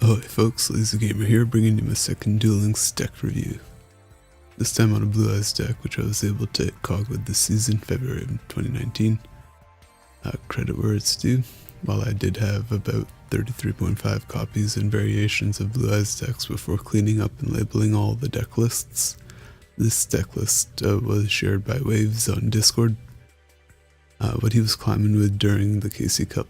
Oh hey folks, Lazy Gamer here, bringing you my second Duel Links deck review. This time on a Blue Eyes deck, which I was able to hit KoG with this season, February of 2019. Credit where it's due, while I did have about 33.5 copies and variations of Blue Eyes decks before cleaning up and labeling all the deck lists. This deck list was shared by Waves on Discord. What he was climbing with during the KC Cup.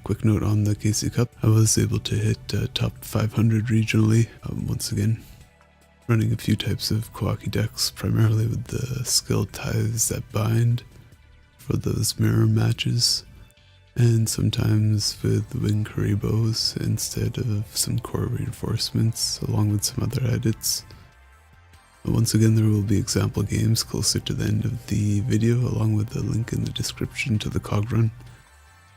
Quick note on the KC Cup, I was able to hit top 500 regionally once again, running a few types of KoG decks, primarily with the skill ties that bind for those mirror matches, and sometimes with wing Karibos instead of some core reinforcements, along with some other edits. Once again, there will be example games closer to the end of the video, along with a link in the description to the KoG run.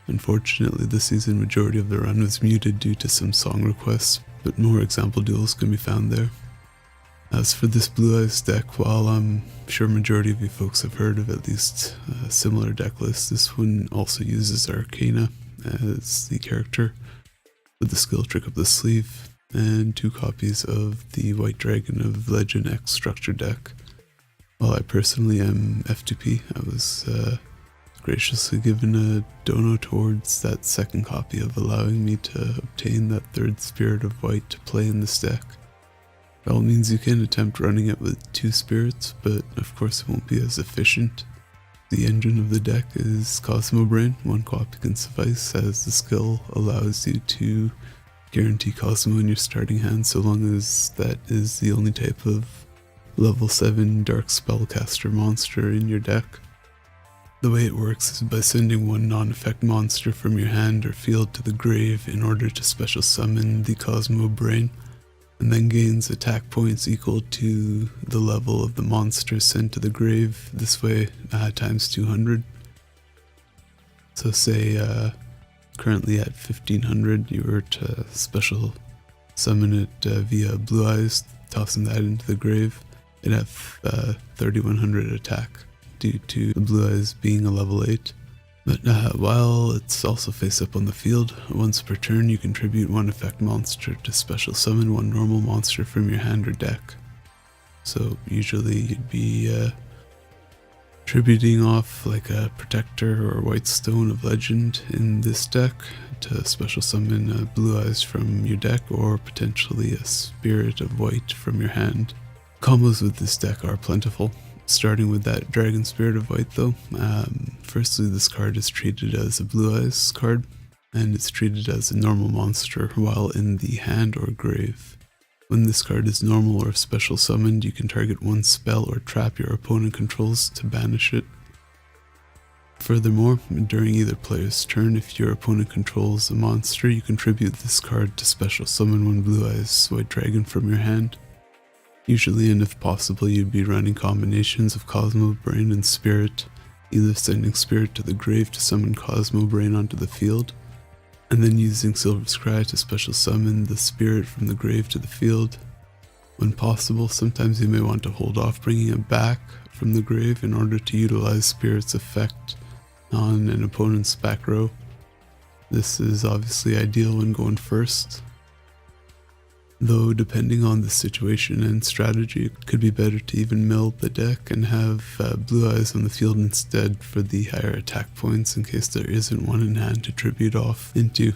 Unfortunately, this season majority of the run was muted due to some song requests, but more example duels can be found there. As for this Blue Eyes deck, while I'm sure majority of you folks have heard of at least a similar deck list, this one also uses Arcana as the character, with the skill trick up the sleeve, and 2 copies of the White Dragon of Legend X structure deck. While I personally am F2P, I was graciously given a dono towards that second copy of allowing me to obtain that 3rd Spirit of White to play in this deck. By all means, you can attempt running it with 2 spirits, but of course it won't be as efficient. The engine of the deck is Cosmo Brain. 1 copy can suffice, as the skill allows you to guarantee Cosmo in your starting hand so long as that is the only type of level 7 Dark Spellcaster monster in your deck. The way it works is by sending 1 non-effect monster from your hand or field to the grave in order to special summon the Cosmo Brain, and then gains attack points equal to the level of the monster sent to the grave, this way times 200. So say currently at 1500, you were to special summon it via Blue Eyes, tossing that into the grave. It'd have 3100 attack due to the Blue Eyes being a level 8. But while it's also face up on the field, once per turn you contribute 1 effect monster to special summon 1 normal monster from your hand or deck. So usually you'd be contributing off like a Protector or White Stone of Legend in this deck to special summon Blue Eyes from your deck, or potentially a Spirit of White from your hand. Combos with this deck are plentiful, starting with that Dragon Spirit of White though. Firstly, this card is treated as a Blue Eyes card, and it's treated as a normal monster while in the hand or grave. When this card is normal or special summoned, you can target 1 spell or trap your opponent controls to banish it. Furthermore, during either player's turn, if your opponent controls a monster, you contribute this card to special summon 1 Blue Eyes White Dragon from your hand. Usually, and if possible, you'd be running combinations of Cosmo Brain and Spirit, either sending Spirit to the grave to summon Cosmo Brain onto the field, and then using Silver Scry to special summon the Spirit from the grave to the field. When possible, sometimes you may want to hold off bringing it back from the grave in order to utilize Spirit's effect on an opponent's back row. This is obviously ideal when going first, though depending on the situation and strategy, it could be better to even mill the deck and have Blue Eyes on the field instead for the higher attack points in case there isn't 1 in hand to tribute off into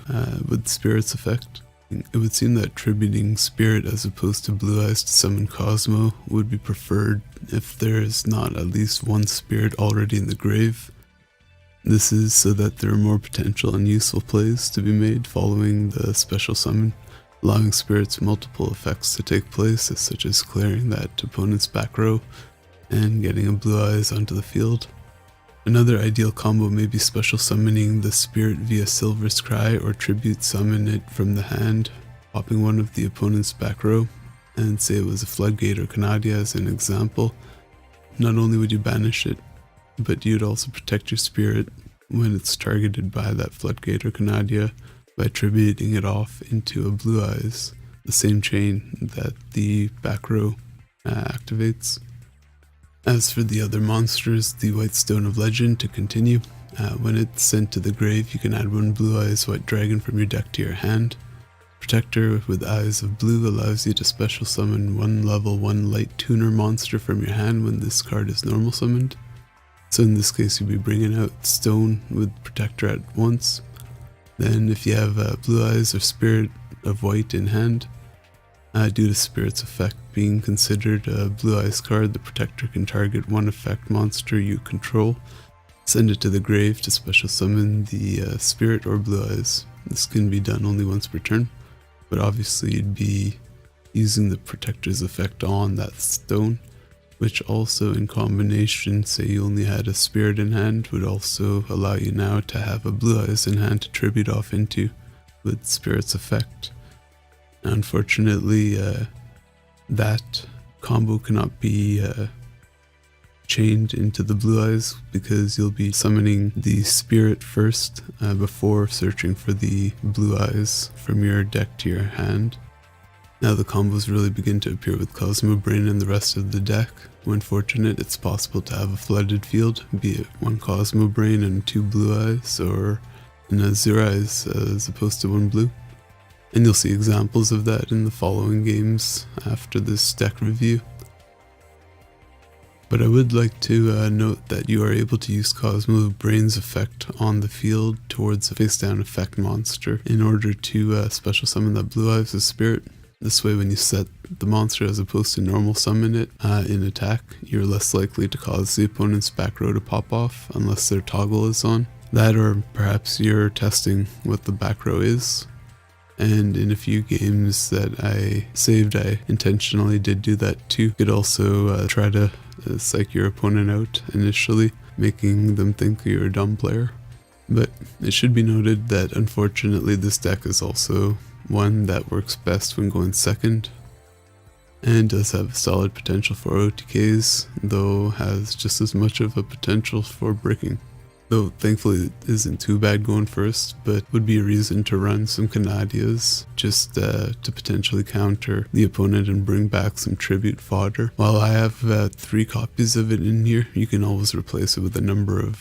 with Spirit's effect. It would seem that tributing Spirit as opposed to Blue Eyes to summon Cosmo would be preferred if there is not at least 1 Spirit already in the grave. This is so that there are more potential and useful plays to be made following the special summon, allowing Spirit's multiple effects to take place, such as clearing that opponent's back row and getting a Blue Eyes onto the field. Another ideal combo may be special summoning the Spirit via Silver Scry or tribute summon it from the hand, popping 1 of the opponent's back row, and say it was a Floodgate or Canadia as an example. Not only would you banish it, but you'd also protect your Spirit when it's targeted by that Floodgate or Canadia by attributing it off into a Blue Eyes, the same chain that the back row activates. As for the other monsters, the White Stone of Legend to continue, when it's sent to the grave you can add 1 Blue Eyes White Dragon from your deck to your hand, Protector with Eyes of Blue allows you to special summon one level 1 light tuner monster from your hand when this card is normal summoned. So in this case you'll be bringing out Stone with Protector at once. Then if you have Blue Eyes or Spirit of White in hand, due to Spirit's effect being considered a Blue Eyes card, the Protector can target one effect monster you control, send it to the grave to special summon the Spirit or Blue Eyes. This can be done only once per turn, but obviously you'd be using the Protector's effect on that Stone, which also in combination, say you only had a Spirit in hand, would also allow you now to have a Blue Eyes in hand to tribute off into with Spirit's effect. Unfortunately, that combo cannot be chained into the Blue Eyes because you'll be summoning the Spirit first before searching for the Blue Eyes from your deck to your hand. Now the combos really begin to appear with Cosmo Brain and the rest of the deck. When fortunate, it's possible to have a flooded field, be it one Cosmo Brain and 2 Blue Eyes, or in 0 Eyes as opposed to 1 blue. And you'll see examples of that in the following games after this deck review. But I would like to note that you are able to use Cosmo Brain's effect on the field towards a face down effect monster in order to special summon that Blue Eyes as Spirit. This way when you set the monster as opposed to normal summon it in attack, you're less likely to cause the opponent's back row to pop off unless their toggle is on. That, or perhaps you're testing what the back row is. And in a few games that I saved, I intentionally did do that too. You could also try to psych your opponent out initially, making them think you're a dumb player. But it should be noted that unfortunately this deck is also one that works best when going second, and does have solid potential for OTKs, though has just as much of a potential for breaking. Though thankfully it isn't too bad going first, but would be a reason to run some Canadias just to potentially counter the opponent and bring back some tribute fodder. While I have 3 copies of it in here, you can always replace it with a number of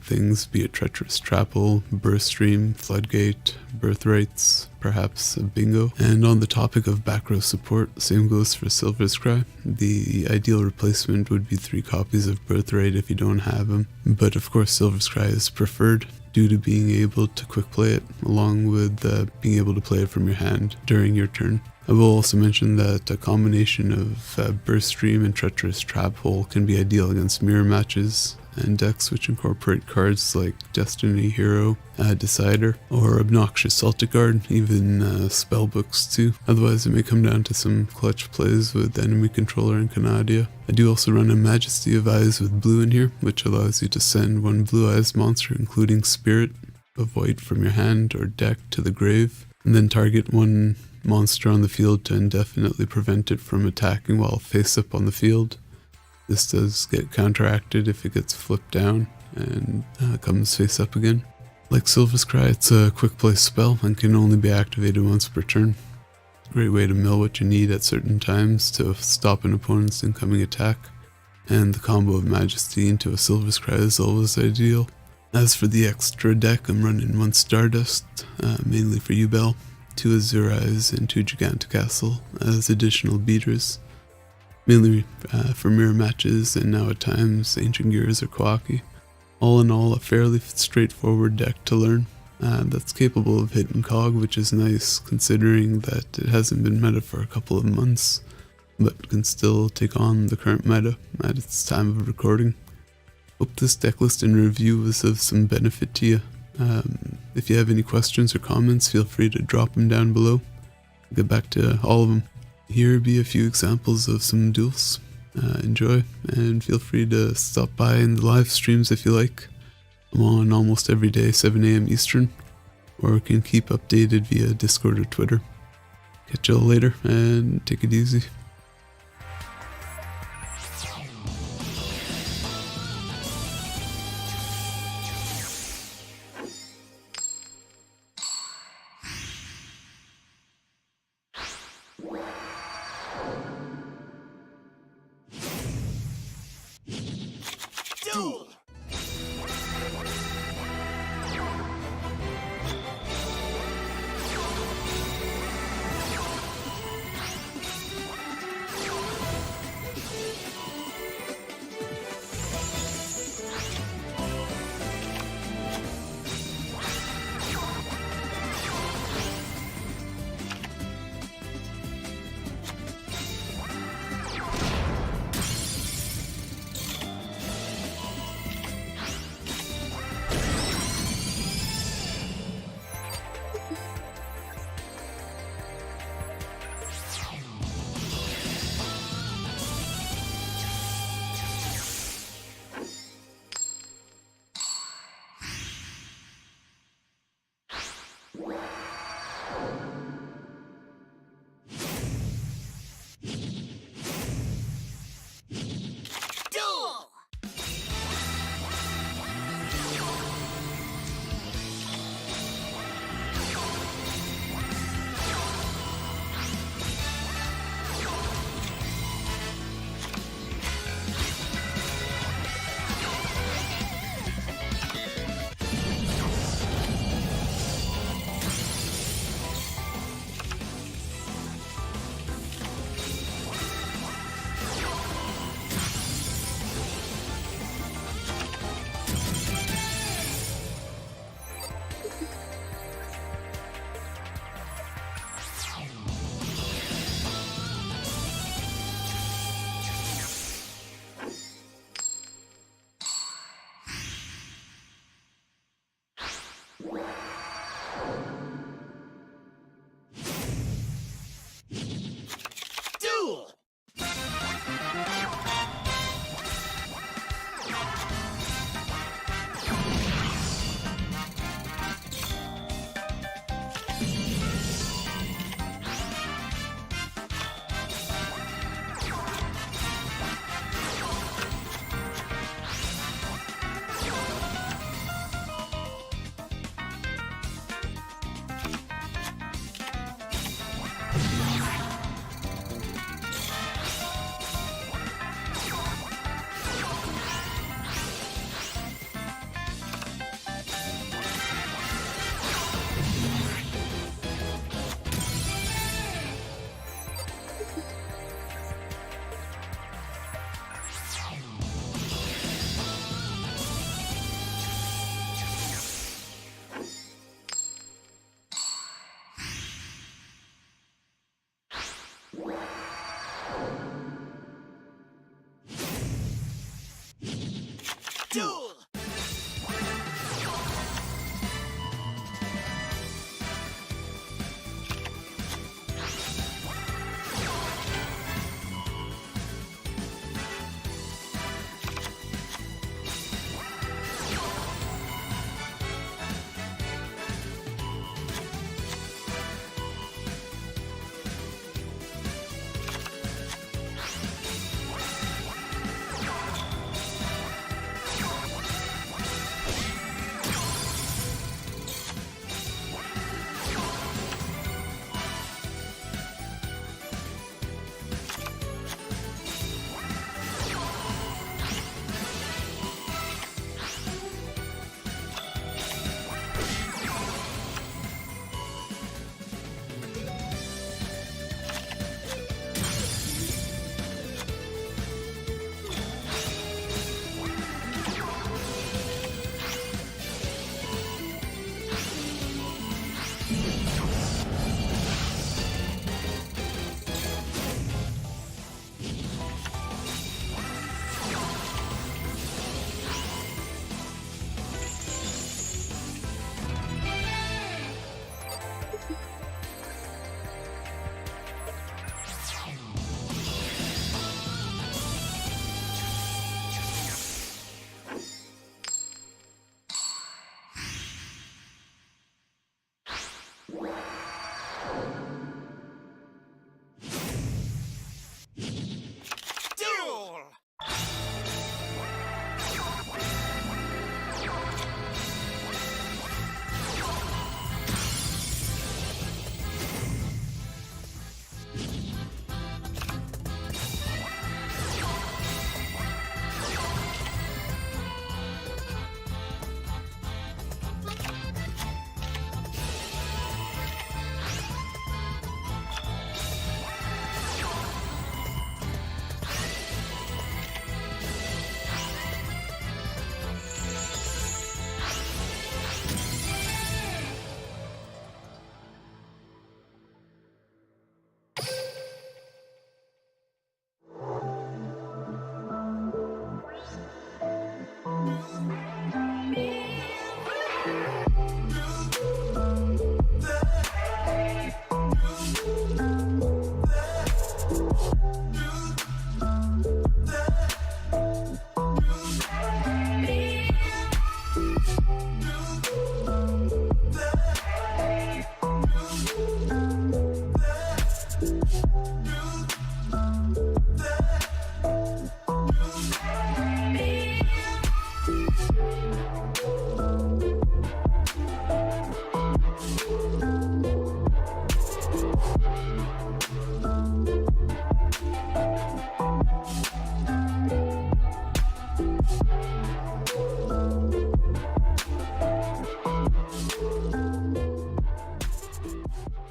things, be it Treacherous Trapple, Burst Stream, Floodgate, Birthrights, perhaps a Bingo. And on the topic of back row support, same goes for Silver's Cry. The ideal replacement would be 3 copies of Birthright if you don't have them, but of course Silver's Cry is preferred due to being able to quick play it, along with being able to play it from your hand during your turn. I will also mention that a combination of Burst Stream and Treacherous Trap Hole can be ideal against mirror matches and decks which incorporate cards like Destiny Hero, Decider, or Obnoxious Celtic Guard, even spellbooks too. Otherwise it may come down to some clutch plays with Enemy Controller and Canadia. I do also run a Majesty of Eyes with blue in here, which allows you to send 1 Blue Eyes monster including Spirit of White from your hand or deck to the grave, and then target 1 monster on the field to indefinitely prevent it from attacking while face up on the field. This does get counteracted if it gets flipped down and comes face up again. Like Silver's Cry, it's a quick play spell and can only be activated once per turn. Great way to mill what you need at certain times to stop an opponent's incoming attack, and the combo of Majesty into a Silver's Cry is always ideal. As for the extra deck, I'm running 1 Stardust, mainly for Ubel, 2 Azure Eyes, and 2 Gigantic Castle as additional beaters. Mainly for mirror matches and now at times Ancient Gears or Koaki. All in all, a fairly straightforward deck to learn that's capable of hitting KoG, which is nice considering that it hasn't been meta for a couple of months, but can still take on the current meta at its time of recording. Hope this deck list and review was of some benefit to you. If you have any questions or comments, feel free to drop them down below. I'll get back to all of them. Here be a few examples of some duels. Enjoy, and feel free to stop by in the live streams if you like. I'm on almost every day, 7 AM Eastern, or can keep updated via Discord or Twitter. Catch y'all later, and take it easy. Duel! Duel!